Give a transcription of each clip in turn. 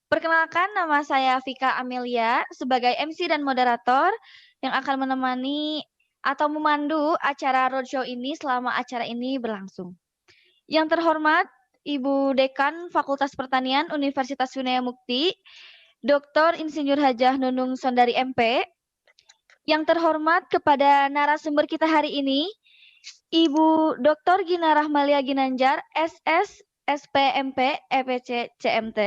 Perkenalkan, nama saya Vika Amelia sebagai MC dan moderator yang akan menemani atau memandu acara roadshow ini selama acara ini berlangsung. Yang terhormat Ibu Dekan Fakultas Pertanian Universitas Winaya Mukti, Dr. Insinyur Hajah Nunung Sondari MP. Yang terhormat kepada narasumber kita hari ini, Ibu Dr. Gina Rahmalia Ginanjar, SS, SPMP, EPC, CMT.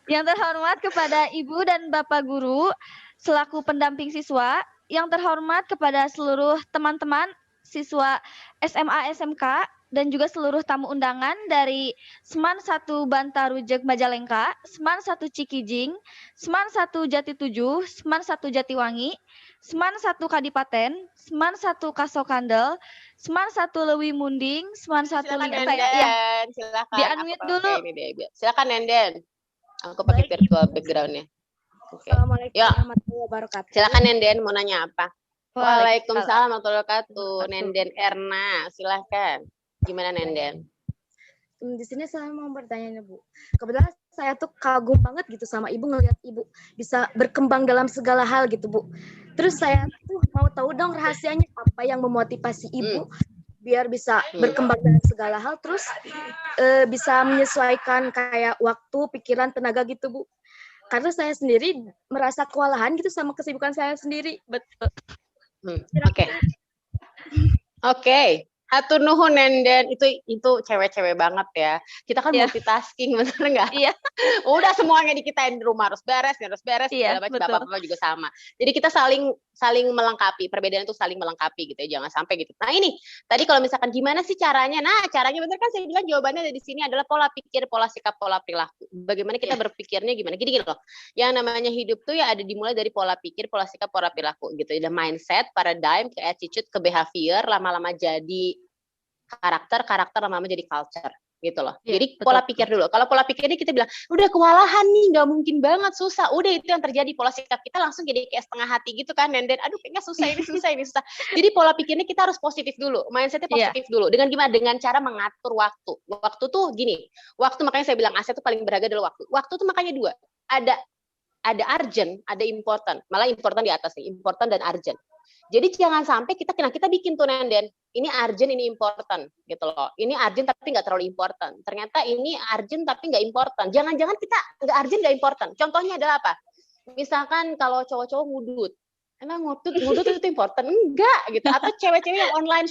Yang terhormat kepada Ibu dan Bapak Guru selaku pendamping siswa, yang terhormat kepada seluruh teman-teman siswa SMA SMK dan juga seluruh tamu undangan dari Seman 1 Bantarujeg Majalengka, Seman 1 Cikijing, Seman 1 Jati 7, Seman 1 Jatiwangi, Seman 1 Kadipaten, Seman 1 Kasokandel, Seman 1 Lewi Munding, Seman 1 Silakan Lingga. Nenden, silakan. Di-unmute dulu. Silakan Nenden. Aku pakai virtual background-nya. Okay. Assalamualaikum warahmatullahi wabarakatuh. Silakan Nenden, mau nanya apa? Waalaikumsalam warahmatullahi wabarakatuh. Nenden Erna, silakan. Gimana Nenden? Di sini saya mau bertanya Bu. Kebetulan saya tuh kagum banget gitu sama Ibu, ngelihat Ibu bisa berkembang dalam segala hal gitu Bu. Terus saya tuh mau tahu dong rahasianya apa yang memotivasi Ibu biar bisa berkembang dalam segala hal, terus bisa menyesuaikan kayak waktu, pikiran, tenaga gitu Bu. Karena saya sendiri merasa kewalahan gitu sama kesibukan saya sendiri. Betul. Oke. Hatur nuhun Nenden, itu cewek-cewek banget ya. Kita kan multitasking, bener nggak? Iya. Udah semuanya di kita di rumah harus beres, segala macam. Bapak-bapak juga sama. Jadi kita saling melengkapi. Perbedaan itu saling melengkapi gitu ya. Jangan sampai gitu. Nah ini tadi kalau misalkan gimana sih caranya? Nah caranya bener kan saya bilang jawabannya ada di sini adalah pola pikir, pola sikap, pola perilaku. Bagaimana kita berpikirnya gimana? Gini loh. Yang namanya hidup tuh ya ada dimulai dari pola pikir, pola sikap, pola perilaku gitu. Ada mindset, paradigm, ke attitude, ke behavior, lama-lama jadi karakter lama-lama jadi culture gitu loh. Jadi pola pikir dulu. Kalau pola pikirnya kita bilang udah kewalahan nih, nggak mungkin banget, susah. Udah itu yang terjadi. Pola sikap kita langsung jadi kayak setengah hati gitu kan. Nenden, aduh kayaknya susah ini susah. Jadi pola pikirnya kita harus positif dulu. Mindsetnya positif dulu. Dengan gimana? Dengan cara mengatur waktu. Waktu tuh gini. Waktu makanya saya bilang aset tuh paling berharga adalah waktu. Waktu tuh makanya dua. Ada urgent, ada important. Malah important di atas nih. Important dan urgent. Jadi jangan sampai kita bikin tuh Nenden, ini urgent, ini important gitu loh. Ini urgent tapi nggak terlalu important. Ternyata ini urgent tapi nggak important. Jangan-jangan kita nggak urgent nggak important. Contohnya adalah apa? Misalkan kalau cowok-cowok ngudut, emang ngudut itu important? Enggak gitu. Atau cewek-cewek yang online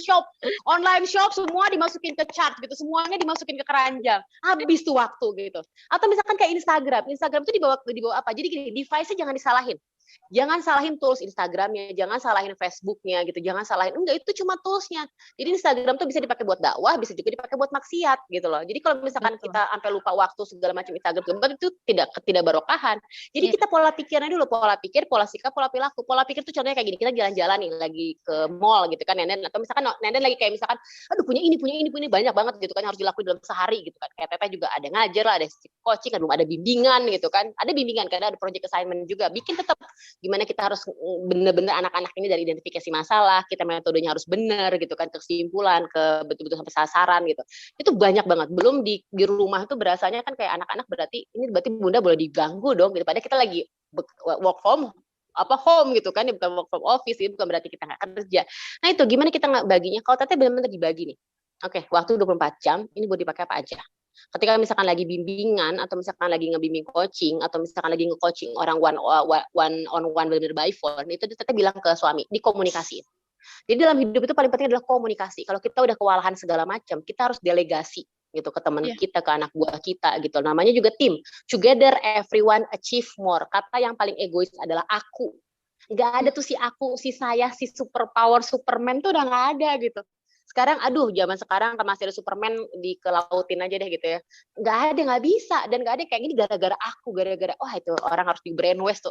shop semua dimasukin ke chart gitu, semuanya dimasukin ke keranjang. Habis tuh waktu gitu. Atau misalkan kayak Instagram itu dibawa apa? Jadi gini, device-nya jangan disalahin. Jangan salahin tools Instagramnya, jangan salahin Facebooknya gitu, jangan salahin, enggak itu cuma toolsnya. Jadi Instagram tuh bisa dipakai buat dakwah, bisa juga dipakai buat maksiat gitu loh. Jadi kalau misalkan kita sampai lupa waktu segala macam Instagram itu tidak barokahan. Jadi kita pola pikirnya dulu, pola pikir, pola sikap, pola perilaku. Pola pikir tuh contohnya kayak gini, kita jalan-jalan nih lagi ke mall gitu kan Nenden, atau misalkan Nenden lagi kayak misalkan, aduh punya ini banyak banget gitu kan harus dilakuin dalam sehari gitu kan. Kayak Teteh juga ada ngajar lah, ada coaching kan, belum ada bimbingan gitu kan. Ada bimbingan karena ada project assignment juga. Bikin tetap gimana kita harus bener-bener anak-anak ini dari identifikasi masalah, kita metodenya harus benar gitu kan, kesimpulan, ke betul-betul sampai sasaran gitu. Itu banyak banget. Belum di rumah tuh berasanya kan kayak anak-anak berarti bunda boleh diganggu dong gitu. Padahal kita lagi work from home gitu kan, bukan work from office, bukan berarti kita nggak kerja. Nah itu gimana kita nggak baginya? Kalau Teteh benar-benar dibagi nih. Oke, waktu 24 jam ini buat dipakai apa aja? Ketika misalkan lagi bimbingan atau misalkan lagi ngebimbing coaching atau misalkan lagi nge-coaching orang one on one benar-benar by phone, itu Teteh bilang ke suami, dikomunikasiin. Jadi dalam hidup itu paling penting adalah komunikasi. Kalau kita udah kewalahan segala macam, kita harus delegasi gitu ke teman kita, ke anak buah kita gitu. Namanya juga tim. Together everyone achieve more. Kata yang paling egois adalah aku. Nggak ada tuh si aku, si saya, si superpower, Superman tuh udah nggak ada gitu. Sekarang zaman sekarang kan masih ada Superman dikelautin aja deh gitu ya. Nggak bisa dan nggak ada kayak gini gara-gara aku, gara-gara itu orang harus di brainwash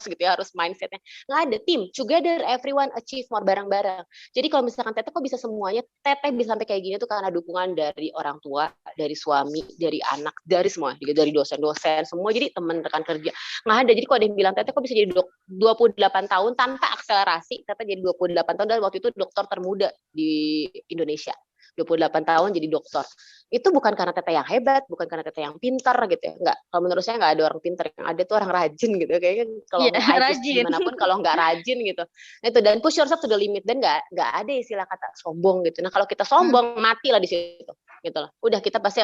gitu ya, harus mindsetnya. Nggak ada, tim together everyone achieve more, bareng-bareng. Jadi kalau misalkan Teteh kok bisa semuanya, Teteh bisa sampai kayak gini tuh karena dukungan dari orang tua, dari suami, dari anak, dari semua, juga dari dosen-dosen semua, jadi teman rekan kerja. Nggak ada. Jadi kalau ada yang bilang Teteh kok bisa jadi 28 tahun tanpa akselerasi, Teteh jadi 28 tahun dan waktu itu dokter termuda di Indonesia. 28 tahun jadi dokter. Itu bukan karena Teteh yang hebat, bukan karena Teteh yang pintar gitu ya. Enggak, kalau menurut saya nggak ada orang pintar, yang ada tuh orang rajin gitu. Kayaknya kalau Iya, IQ rajin. gimana pun kalau nggak rajin gitu. Nah, itu dan push yourself to the limit dan nggak ada istilah kata sombong gitu. Nah, kalau kita sombong mati lah di situ gitu loh. Udah kita pasti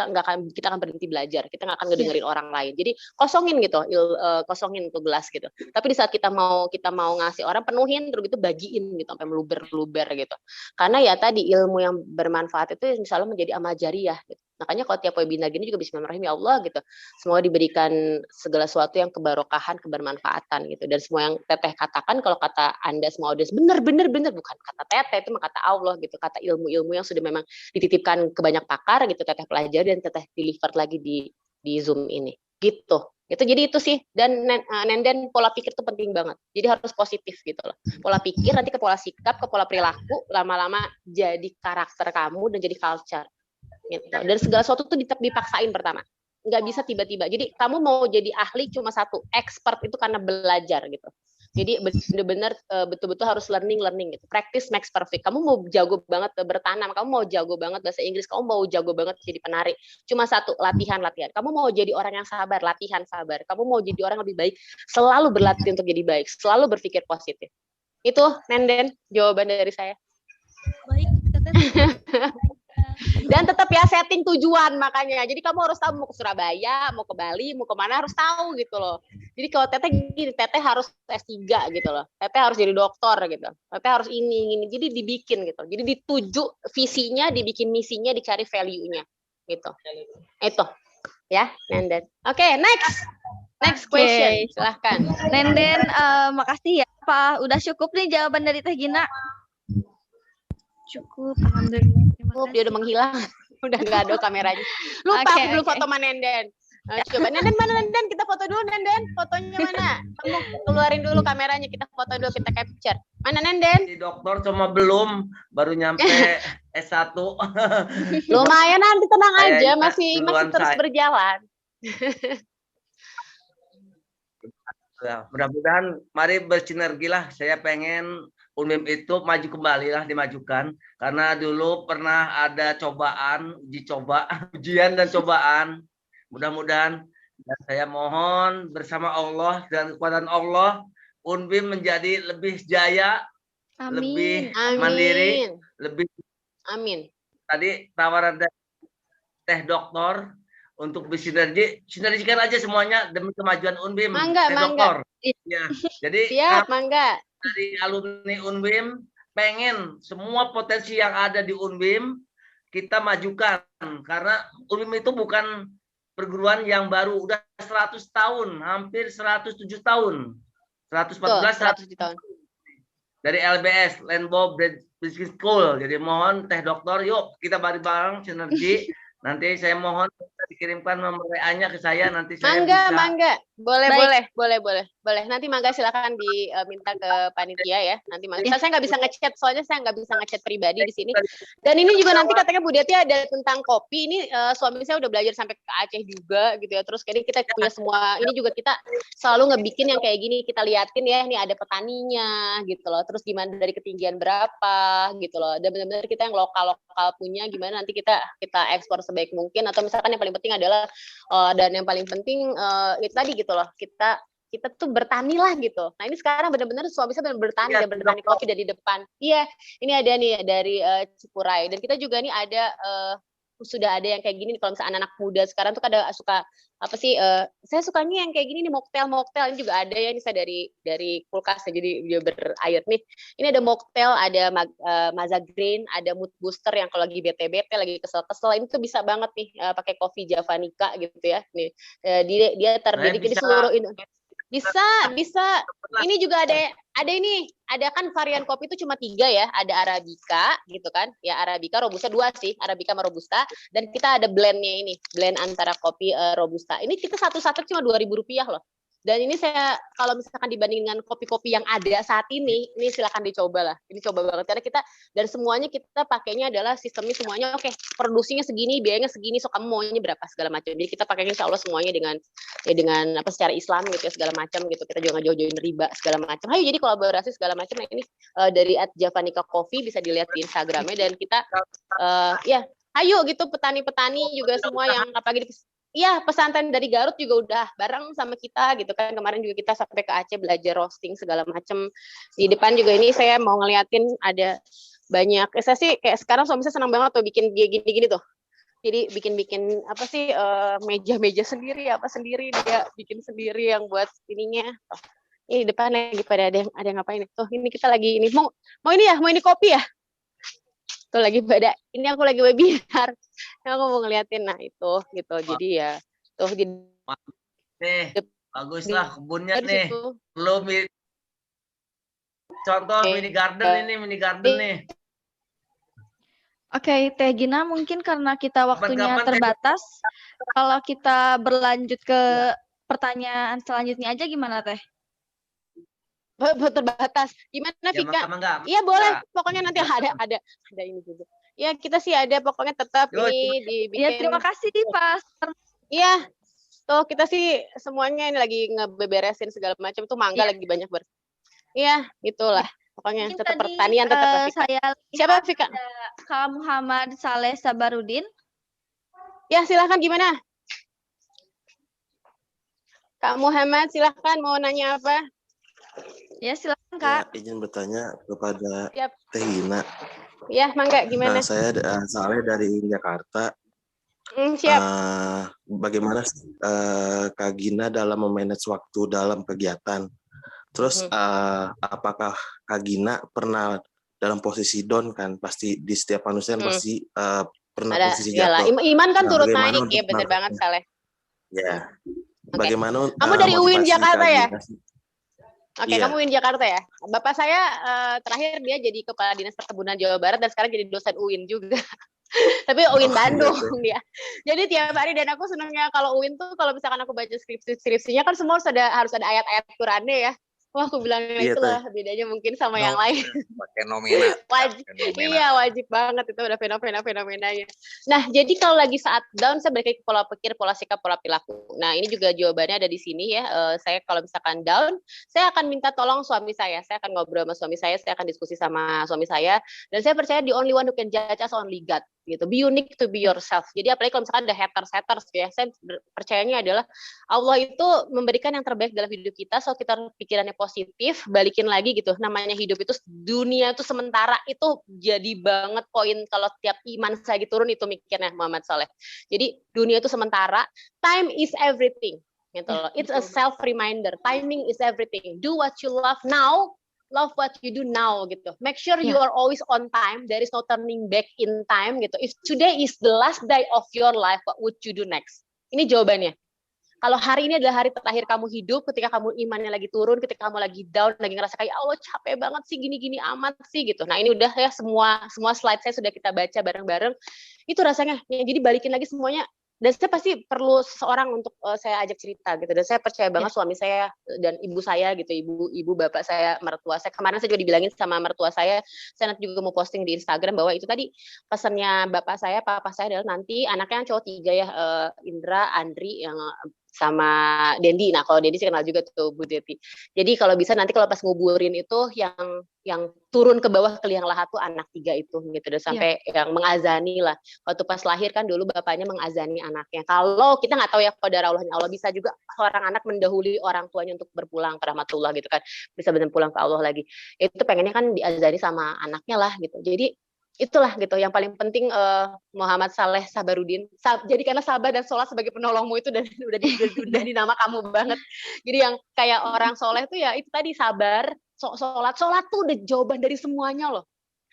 kita akan berhenti belajar. Kita nggak akan ngedengerin orang lain. Jadi kosongin gitu, kosongin tuh gelas gitu. Tapi di saat kita mau ngasih orang, penuhin terus gitu, bagiin gitu sampai meluber gitu. Karena ya tadi ilmu yang bermanfaat itu misalnya menjadi amal jariah gitu. Makanya kalau tiap webinar gini juga bismillahirrahmanirrahim, ya Allah gitu. Semoga diberikan segala sesuatu yang kebarokahan, kebermanfaatan gitu. Dan semua yang Teteh katakan, kalau kata Anda semua audiens, benar, bukan kata Teteh, itu mah kata Allah gitu. Kata ilmu-ilmu yang sudah memang dititipkan ke banyak pakar gitu, Teteh pelajari dan Teteh deliver lagi di Zoom ini. Gitu. Jadi itu sih, dan Nenden pola pikir itu penting banget. Jadi harus positif gitu loh. Pola pikir nanti ke pola sikap, ke pola perilaku, lama-lama jadi karakter kamu dan jadi culture. Gitu. Dan segala sesuatu tuh dipaksain pertama. Nggak bisa tiba-tiba. Jadi kamu mau jadi ahli cuma satu, expert itu karena belajar gitu. Jadi benar-benar betul-betul harus learning gitu. Practice makes perfect. Kamu mau jago banget bertanam, kamu mau jago banget bahasa Inggris, kamu mau jago banget jadi penari. Cuma satu, latihan. Kamu mau jadi orang yang sabar, latihan sabar. Kamu mau jadi orang yang lebih baik, selalu berlatih untuk jadi baik, selalu berpikir positif. Itu Nenden jawaban dari saya. Baik, Dan tetap ya setting tujuan makanya. Jadi kamu harus tahu mau ke Surabaya, mau ke Bali, mau kemana harus tahu gitu loh. Jadi kalau Teteh gini, Teteh harus S3 gitu loh. Teteh harus jadi dokter gitu. Teteh harus ini. Jadi dibikin gitu. Jadi dituju visinya, dibikin misinya, dicari value-nya gitu. Itu ya, Nenden. Oke, next question. Silahkan. Nenden, makasih ya Pak. Udah cukup nih jawaban dari Teh Gina. Cukup, alhamdulillah. Terima kasih. Dia udah menghilang, udah nggak ada kameranya. Lupa aku belum foto sama Nenden. Coba Nenden mana Nenden? Kita foto dulu Nenden. Fotonya mana? Kamu keluarin dulu kameranya, kita foto dulu, kita capture. Mana Nenden? Di dokter cuma belum, baru nyampe S1. Lumayan, nanti tenang aja, Kayaknya masih terus berjalan. Ya, mudah-mudahan mari bersinergi lah. Saya pengen UNBIM itu maju kembali lah, dimajukan. Karena dulu pernah ada ujian dan cobaan. Mudah-mudahan, dan saya mohon bersama Allah dan kekuatan Allah, UNBIM menjadi lebih jaya, lebih mandiri, lebih. Amin. Tadi tawaran Teh Dokter untuk sinergikan aja semuanya demi kemajuan UNBIM. Mangga. Dokter. Ya, jadi siap, mangga. Dari alumni UNBIM pengen semua potensi yang ada di UNBIM kita majukan, karena UNBIM itu bukan perguruan yang baru, udah 100 tahun, hampir 107 tahun, 114 tahun dari LBS, Landbow Business School. Jadi mohon Teh Dokter, yuk kita bareng-bareng sinergi. Nanti saya mohon dikirimkan nomor WA-nya ke saya, nanti saya Mangga. Boleh. Nanti mangga silakan diminta ke panitia ya. Nanti mangga. Saya nggak bisa ngechat, soalnya saya nggak bisa ngechat pribadi di sini. Dan ini juga nanti katanya Bu Deti ada tentang kopi. Ini suami saya udah belajar sampai ke Aceh juga gitu ya. Terus kayaknya kita punya semua. Ini juga kita selalu ngebikin yang kayak gini. Kita liatin ya, ini ada petaninya gitu loh. Terus gimana dari ketinggian berapa gitu loh. Dan benar-benar kita yang lokal punya, gimana nanti kita ekspor sebaik mungkin. Atau misalkan yang paling penting adalah dan yang paling penting itu tadi gitu loh, kita tuh bertani lah gitu. Nah ini sekarang benar-benar suami saya bertani dan bertani kopi dari depan. Iya, ini ada nih dari Cipurai, dan kita juga nih ada sudah ada yang kayak gini. Kalau misalnya anak-anak muda sekarang tuh ada suka apa sih? Saya sukanya yang kayak gini nih, mocktail ini juga ada ya. Ini saya dari kulkas ya, jadi dia berair nih. Ini ada mocktail, ada Maza Green, ada mood booster yang kalau lagi bete-bete, lagi kesel-kesel, ini tuh bisa banget nih pakai kopi Javanica gitu ya. Nih dia terdiri di seluruh Indonesia. Bisa. Ini juga ada kan varian kopi itu cuma 3 ya. Ada Arabica gitu kan. Ya Arabica, Robusta 2 sih. Arabica sama Robusta. Dan kita ada blendnya ini. Blend antara kopi Robusta. Ini kita satu cuma Rp2.000 loh. Dan ini saya kalau misalkan dibanding dengan kopi-kopi yang ada saat ini silakan dicoba lah. Ini coba banget karena kita dan semuanya kita pakainya adalah sistemnya semuanya oke, produksinya segini, biayanya segini, so kamu maunya berapa segala macam. Jadi kita pakainya insya Allah semuanya dengan apa secara Islam gitu ya segala macam gitu. Kita juga nggak jauh-jauhin riba segala macam. Ayo jadi kolaborasi segala macam. Nah, ini dari @Javanica Coffee bisa dilihat di Instagramnya dan kita ya ayo gitu petani-petani juga semua yang apalagi iya, pesantren dari Garut juga udah bareng sama kita gitu kan. Kemarin juga kita sampai ke Aceh belajar roasting segala macam. Di depan juga ini saya mau ngeliatin ada banyak. Saya sih kayak sekarang suami saya senang banget tuh bikin gini-gini tuh. Jadi bikin-bikin apa sih meja-meja sendiri apa sendiri dia bikin sendiri yang buat ininya. Oh, ini di depan lagi pada ada yang ngapain? Tuh ini kita lagi ini mau ini ya, mau ini kopi ya? Tuh lagi pada ini aku lagi webinar. Aku mau ngeliatin nah itu gitu. Jadi ya tuh di nih bagus lah kebunnya nih. Belum contoh mini garden nih. Oke, Teh Gina mungkin karena kita waktunya terbatas, kalau kita berlanjut ke pertanyaan selanjutnya aja gimana Teh? Terbatas. Gimana Vika? Iya boleh. Pokoknya nanti ada ini juga. Ya kita sih ada pokoknya tetap ini dibikin. Ya terima kasih Pak. Iya. Tuh kita sih semuanya ini lagi ngeberesin segala macam tuh mangga lagi banyak Iya, itulah. Pokoknya mungkin tetap tadi, pertanian tetap Vika. Saya Siapa Vika? Kak Muhammad Saleh Sabarudin. Ya, silakan gimana? Kak Muhammad silakan mau nanya apa? Ya silakan Kak. Ya, izin bertanya kepada Teh Gina. Ya, mangga gimana? Saya Saleh dari Jakarta. Siap. Bagaimana Kak Gina dalam memanage waktu dalam kegiatan? Terus apakah Kak Gina pernah dalam posisi down kan? Pasti di setiap manusia pasti pernah posisi jatuh. Iman kan turut naik ya, benar banget Saleh. Ya. Bagaimana? Kamu dari UIN Jakarta ya? Oke, iya. Kamu UIN Jakarta ya? Bapak saya terakhir dia jadi Kepala Dinas Perkebunan Jawa Barat dan sekarang jadi dosen UIN juga. Tapi UIN Bandung ya. Jadi tiap hari dan aku senangnya kalau UIN tuh kalau misalkan aku baca skripsinya kan semua harus ada ayat-ayat Qur'annya ya. Wah, aku bilang itulah bedanya mungkin sama yang lain. Pakai nomina. Wajib. Iya, wajib banget itu udah fenomenanya. Nah, jadi kalau lagi saat down saya balik ke pola pikir, pola sikap, pola perilaku. Nah, ini juga jawabannya ada di sini ya. Saya kalau misalkan down, saya akan minta tolong suami saya. Saya akan ngobrol sama suami saya akan diskusi sama suami saya dan saya percaya the only one who can judge us only God gitu. Be unique to be yourself. Jadi apalagi kalau misalkan ada haters ya, saya percayanya adalah Allah itu memberikan yang terbaik dalam hidup kita, so kita pikirannya positif, balikin lagi gitu. Namanya hidup itu dunia itu sementara, itu jadi banget poin kalau tiap iman saya turun itu mikirnya Muhammad Saleh. Jadi dunia itu sementara, time is everything. Gitu loh. It's a self reminder. Timing is everything. Do what you love now. Love what you do now gitu. Make sure you are always on time. There is no turning back in time gitu. If today is the last day of your life, what would you do next? Ini jawabannya. Kalau hari ini adalah hari terakhir kamu hidup, ketika kamu imannya lagi turun, ketika kamu lagi down, lagi ngerasa kayak Allah capek banget sih, gini-gini amat sih gitu. Nah ini udah ya semua slide saya sudah kita baca bareng-bareng. Itu rasanya. Ya, jadi balikin lagi semuanya. Dan saya pasti perlu seseorang untuk saya ajak cerita gitu. Dan saya percaya banget suami saya dan ibu saya gitu, ibu bapak saya, mertua saya. Kemarin saya juga dibilangin sama mertua saya nanti juga mau posting di Instagram bahwa itu tadi pesannya bapak saya, papa saya adalah nanti anaknya yang cowok 3 ya, Indra, Andri, yang sama Dendi. Nah, kalau Dendi saya kenal juga tuh Bu Deti. Jadi kalau bisa nanti kalau pas nguburin itu yang turun ke bawah ke liang lahat tuh anak 3 itu gitu dan sampai yang mengazani lah. Waktu pas lahir kan dulu bapaknya mengazani anaknya. Kalau kita nggak tahu ya qadar Allahnya, Allah bisa juga seorang anak mendahului orang tuanya untuk berpulang ke rahmatullah gitu kan. Bisa benar pulang ke Allah lagi. Itu pengennya kan diazani sama anaknya lah gitu. Jadi itulah gitu yang paling penting Muhammad Saleh Sabarudin. Jadi karena sabar dan sholat sebagai penolongmu itu udah di nama kamu banget. Jadi yang kayak orang soleh tuh ya itu tadi sabar, sholat tuh udah jawaban dari semuanya loh.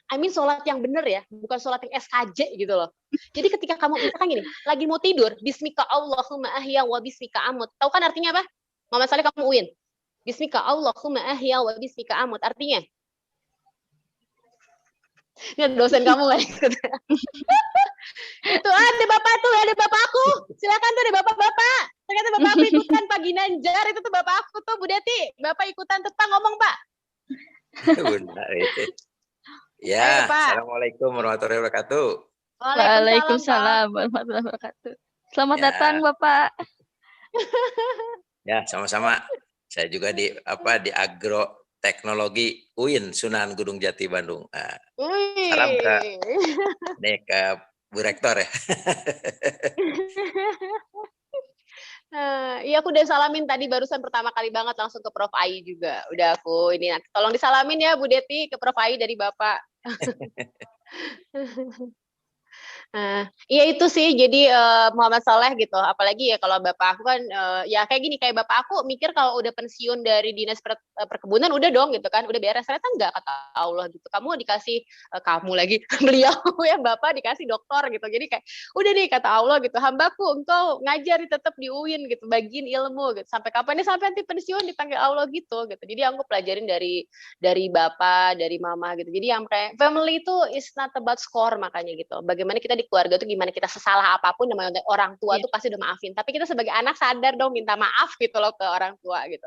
I mean sholat yang bener ya, bukan sholat yang SKJ gitu loh. Jadi ketika kamu misalkan gini, lagi mau tidur, Bismika Allahumma ahya wa bismika amut. Tahu kan artinya apa? Muhammad Saleh kamu UIN. Bismika Allahumma ahya wa bismika amut. Artinya ini dosen kamu nggak ikut? Itu ada bapak tuh, ada bapakku. Silakan tuh ada bapak-bapak. Ternyata bapak aku ikutan Pak Gina Banjar itu tuh bapak aku tuh, Bu Deti. Bapak ikutan tuh, Pak, ngomong, Pak. Benar. Ya, Assalamualaikum warahmatullahi wabarakatuh. Waalaikumsalam warahmatullahi wabarakatuh. Selamat datang, Bapak. Ya, sama-sama. Saya juga di agroteknologi UIN Sunan Gunung Jati Bandung. Salam ke Bu Rektor ya. Iya, aku udah salamin tadi barusan pertama kali banget langsung ke Prof. Ai juga. Udah aku ini nanti tolong disalamin ya Bu Deti ke Prof. Ai dari Bapak. Iya itu sih, jadi Muhammad Saleh gitu, apalagi ya kalau bapak aku kan ya kayak gini, kayak bapak aku mikir kalau udah pensiun dari dinas perkebunan udah dong gitu kan, udah beres. Ternyata enggak, kata Allah gitu, kamu dikasih kamu lagi beliau ya bapak dikasih doktor gitu, jadi kayak udah nih kata Allah gitu, hambaku engkau ngajari tetap di UIN gitu, bagiin ilmu gitu, sampai kapan nih, sampai nanti pensiun dipanggil Allah gitu. Jadi aku pelajarin dari bapak, dari mama gitu. Jadi yang kayak family itu is not about score, makanya gitu. Bagaimana kita di keluarga tuh, gimana kita sesalah apapun namanya orang tua tuh pasti udah maafin. Tapi kita sebagai anak sadar dong minta maaf gitu loh ke orang tua gitu.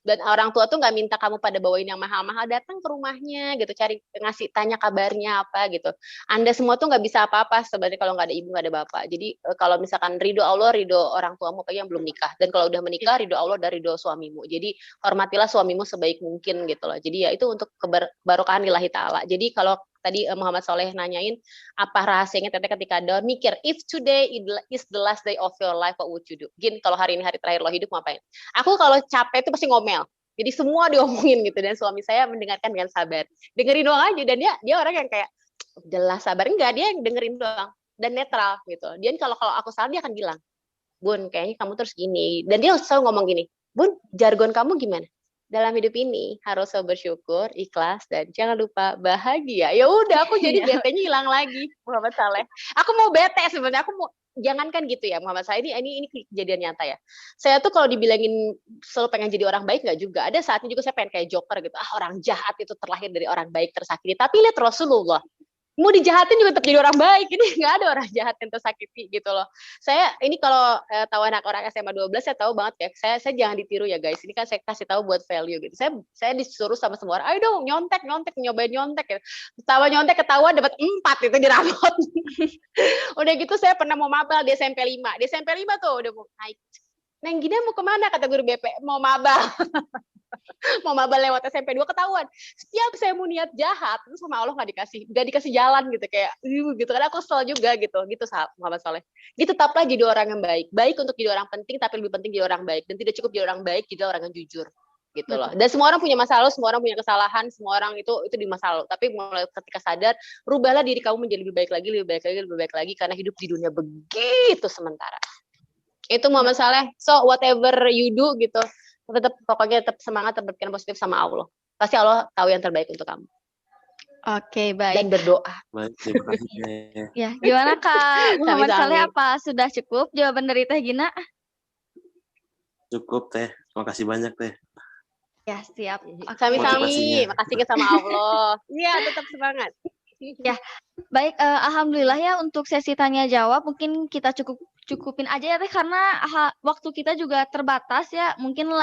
Dan orang tua tuh nggak minta kamu pada bawain yang mahal-mahal, datang ke rumahnya gitu, cari ngasih tanya kabarnya apa gitu. Anda semua tuh nggak bisa apa-apa sebenarnya kalau nggak ada ibu, nggak ada bapak. Jadi kalau misalkan ridho Allah, ridho orang tuamu yang belum nikah. Dan kalau udah menikah, ridho Allah dan ridho suamimu. Jadi hormatilah suamimu sebaik mungkin gitu loh. Jadi ya itu untuk keberkahan lillahi ta'ala. Jadi kalau tadi Muhammad Soleh nanyain apa rahasianya teteh ketika down, mikir if today is the last day of your life, what would you do? Gin, kalau hari ini hari terakhir lo hidup ngapain? Aku kalau capek itu pasti ngomel. Jadi semua diomongin gitu, dan suami saya mendengarkan dengan sabar. Dengerin doang aja, dan dia orang yang kayak udahlah sabar, enggak, dia yang dengerin doang dan netral gitu. Dia kalau aku salah dia akan bilang, Bun, kayaknya kamu terus gini. Dan dia selalu ngomong gini, Bun, jargon kamu gimana? Dalam hidup ini harus bersyukur, ikhlas, dan jangan lupa bahagia. Ya udah, aku jadi bete-nya hilang lagi, Muhammad Saleh. Aku mau bete sebenarnya, aku mau jangankan gitu ya Muhammad Saleh, ini kejadian nyata ya. Saya tuh kalau dibilangin selalu pengen jadi orang baik, nggak juga. Ada saatnya juga saya pengen kayak Joker gitu. Orang jahat itu terlahir dari orang baik tersakiti. Tapi lihat Rasulullah, mau dijahatin juga tetap jadi orang baik. Ini nggak ada orang jahat yang tersakiti gitu loh. Saya ini kalau tahu anak orang SMA 12, saya tahu banget ya. Saya jangan ditiru ya guys. Ini kan saya kasih tahu buat value gitu. Saya disuruh sama semua orang, ayo dong nyontek, nyobain nyontek ya. Ketawa nyontek, ketahuan dapat 4 itu di rapot. Udah gitu saya pernah mau mabal di SMP 5. Di SMP 5 tuh udah mau naik. Neng Gina mau kemana, kata guru BP? Mau mabal. Mau mabal lewat SMP 2, ketahuan. Setiap saya mau niat jahat, terus sama Allah nggak dikasih jalan gitu, kayak gitu. Karena aku kesel juga gitu Muhammad Saleh. Gitu, tetaplah jadi orang yang baik untuk jadi orang penting, tapi lebih penting jadi orang baik, dan tidak cukup jadi orang baik, jadi orang yang jujur gitu loh. Dan semua orang punya masa lalu, semua orang punya kesalahan, semua orang itu di masa lalu. Tapi mulai ketika sadar, rubahlah diri kamu menjadi lebih baik lagi, karena hidup di dunia begitu sementara. Itu Muhammad Saleh. So whatever you do gitu, pokoknya tetap semangat, tetap berpikiran positif sama Allah. Pasti Allah tahu yang terbaik untuk kamu. Oke, baik. Dan berdoa. Baik, terima kasih. Ya, gimana Kak Muhammad Saleh, apa sudah cukup jawaban dari Teh Gina? Cukup Teh, terima kasih banyak Teh. Ya, siap. Sami-sami, makasih sama Allah. Iya, tetap semangat. Ya, baik. Alhamdulillah ya untuk sesi tanya jawab mungkin kita cukupin aja ya Teh, karena waktu kita juga terbatas ya. Mungkin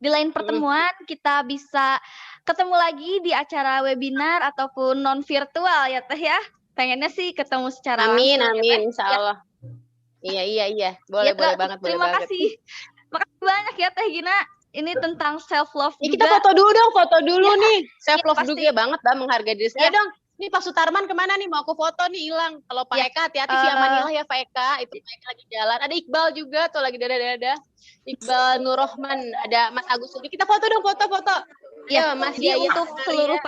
di lain pertemuan kita bisa ketemu lagi di acara webinar ataupun non virtual ya Teh ya. Pengennya sih ketemu secara amin, langsung. Amin, insya Allah. Ya. Iya. Boleh banget. Terima kasih. Makasih banyak ya Teh Gina. Ini tentang self love juga. Kita foto dulu ya, nih. Self love pasti. juga ya banget, menghargai diri sendiri. Ya dong. Ini Pak Sutarman kemana nih? Mau aku foto nih, hilang. Kalau Pak Eka, hati-hati via Manila ya Pak Eka. Itu Pak Eka lagi jalan. Ada Iqbal juga tuh lagi dada. Iqbal Nur Rahman. Ada Mas Agus juga. Kita foto dong, foto. Ya, Mas Yaya untuk seluruh